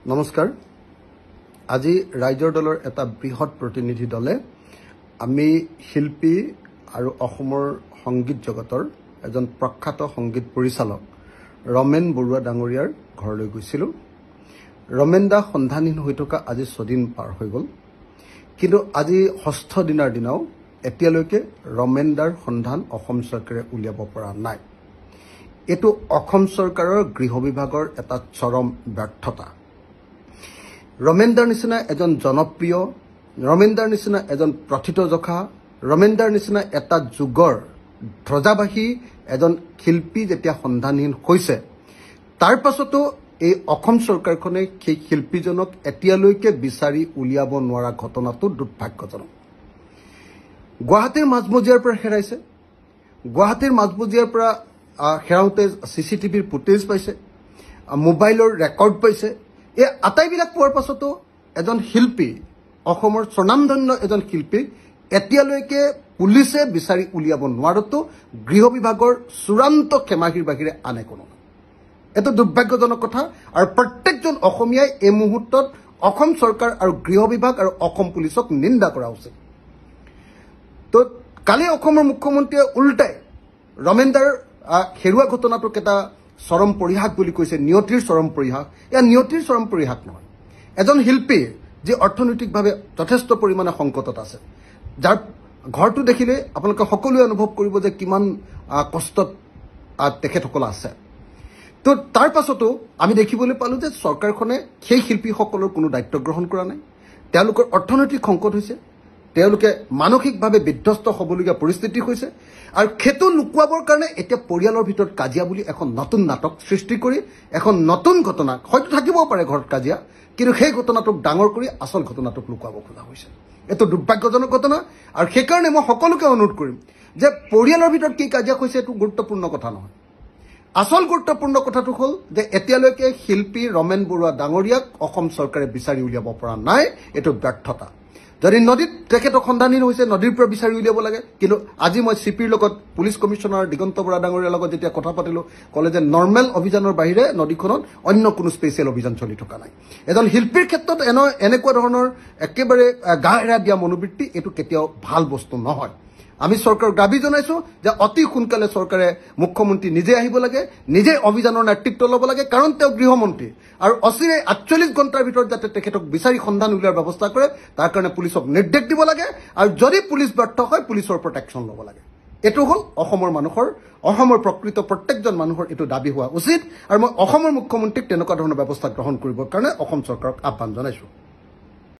নমস্কাৰ। আজি ৰাইজৰ দলৰ এটা বৃহৎ প্ৰতিনিধি দলে আমি শিল্পী আৰু অসমৰ সংগীত জগতৰ এজন প্ৰখ্যাত সংগীত পৰিচালক ৰমেন বৰুৱা ডাঙৰীয়াৰ ঘৰলৈ গৈছিলোঁ। ৰমেন দা সন্ধানহীন হৈ থকা আজি 6 দিন পাৰ হৈ গ'ল, কিন্তু আজি 6ষ্ঠ দিনৰ দিনাও এতিয়ালৈকে ৰমেন দাৰ সন্ধান অসম চৰকাৰে উলিয়াব পৰা নাই। এইটো অসম চৰকাৰৰ গৃহ বিভাগৰ এটা চৰম ব্যৰ্থতা। ৰমেন দাৰ নিচিনা এজন জনপ্ৰিয়, ৰমেন দাৰ নিচিনা এজন প্ৰথিতযশা, ৰমেন দাৰ নিচিনা এটা যুগৰ ধ্বজাবাহী এজন শিল্পী যেতিয়া সন্ধানহীন হৈছে, তাৰ পাছতো এই অসম চৰকাৰখনে সেই শিল্পীজনক এতিয়ালৈকে বিচাৰি উলিয়াব নোৱাৰা ঘটনাটো দুৰ্ভাগ্যজনক। গুৱাহাটীৰ মাজমজিয়াৰ পৰা হেৰাইছে, গুৱাহাটীৰ মাজমজিয়াৰ পৰা হেৰাওঁতে CCTVৰ ফুটেজ পাইছে, মোবাইলৰ ৰেকৰ্ড পাইছে। এই আটাইবিলাক পোৱাৰ পাছতো এজন শিল্পী, অসমৰ স্বনামধন্য এজন শিল্পীক এতিয়ালৈকে পুলিচে বিচাৰি উলিয়াব নোৱাৰাটো গৃহ বিভাগৰ চূড়ান্ত ক্ষমাহীৰ বাহিৰে আন একো নহয়। এইটো দুৰ্ভাগ্যজনক কথা। আৰু প্ৰত্যেকজন অসমীয়াই এই মুহূৰ্তত অসম চৰকাৰ আৰু গৃহ বিভাগ আৰু অসম পুলিচক নিন্দা কৰা উচিত। তো কালি অসমৰ মুখ্যমন্ত্ৰীয়ে উল্টাই ৰমেন দাৰ হেৰুৱা ঘটনাটোক এটা চৰম পৰিহাস বুলি কৈছে, নিয়তিৰ চৰম পৰিহাস। এয়া নিয়তিৰ চৰম পৰিহাস নহয়। এজন শিল্পী যি অৰ্থনৈতিকভাৱে যথেষ্ট পৰিমাণে সংকটত আছে, যাৰ ঘৰটো দেখিলে আপোনালোকে সকলোৱে অনুভৱ কৰিব যে কিমান কষ্টত তেখেতসকল আছে। তো তাৰ পাছতো আমি দেখিবলৈ পালোঁ যে চৰকাৰখনে সেই শিল্পীসকলৰ কোনো দায়িত্ব গ্ৰহণ কৰা নাই। তেওঁলোকৰ অৰ্থনৈতিক সংকট হৈছে, তেওঁলোকে মানসিকভাৱে বিধ্বস্ত হ'বলগীয়া পৰিস্থিতি হৈছে, আৰু সেইটো লুকুৱাবৰ কাৰণে এতিয়া পৰিয়ালৰ ভিতৰত কাজিয়া বুলি এখন নতুন নাটক সৃষ্টি কৰি এখন নতুন ঘটনা, হয়তো থাকিবও পাৰে ঘৰত কাজিয়া, কিন্তু সেই ঘটনাটোক ডাঙৰ কৰি আচল ঘটনাটোক লুকুৱাব খোজা হৈছে। এইটো দুৰ্ভাগ্যজনক ঘটনা। আৰু সেইকাৰণে মই সকলোকে অনুৰোধ কৰিম যে পৰিয়ালৰ ভিতৰত কি কাজিয়া হৈছে এইটো গুৰুত্বপূৰ্ণ কথা নহয়। আচল গুৰুত্বপূৰ্ণ কথাটো হ'ল যে এতিয়ালৈকে শিল্পী ৰমেন বৰুৱা ডাঙৰীয়াক অসম চৰকাৰে বিচাৰি উলিয়াব পৰা নাই। এইটো ব্যৰ্থতা। যদি নদীত তেখেতক সন্ধানহীন হৈছে, নদীৰ পৰা বিচাৰি উলিয়াব লাগে। কিন্তু আজি মই CPৰ লগত, পুলিচ কমিশ্যনাৰ দিগন্ত বৰা ডাঙৰীয়াৰ লগত যেতিয়া কথা পাতিলোঁ, ক'লে যে নৰ্মেল অভিযানৰ বাহিৰে নদীখনত অন্য কোনো স্পেচিয়েল অভিযান চলি থকা নাই। এজন শিল্পীৰ ক্ষেত্ৰত এনেকুৱা ধৰণৰ একেবাৰে গা এৰা দিয়া মনোবৃত্তি এইটো কেতিয়াও ভাল বস্তু নহয়। আমি চৰকাৰক দাবী জনাইছোঁ যে অতি সোনকালে চৰকাৰে, মুখ্যমন্ত্ৰী নিজে আহিব লাগে, নিজে অভিযানৰ নেতৃত্ব ল'ব লাগে, কাৰণ তেওঁ গৃহমন্ত্ৰী। আৰু অচিৰে 48 ঘণ্টাৰ ভিতৰত যাতে তেখেতক বিচাৰি সন্ধান উলিওৱাৰ ব্যৱস্থা কৰে, তাৰ কাৰণে পুলিচক নিৰ্দেশ দিব লাগে। আৰু যদি পুলিচ ব্যৰ্থ হয়, পুলিচৰ ওপৰত একশ্যন ল'ব লাগে। এইটো হ'ল অসমৰ মানুহৰ, অসমৰ প্ৰকৃত প্ৰত্যেকজন মানুহৰ এইটো দাবী হোৱা উচিত। আৰু মই অসমৰ মুখ্যমন্ত্ৰীক তেনেকুৱা ধৰণৰ ব্যৱস্থা গ্ৰহণ কৰিবৰ কাৰণে অসম চৰকাৰক আহ্বান জনাইছোঁ।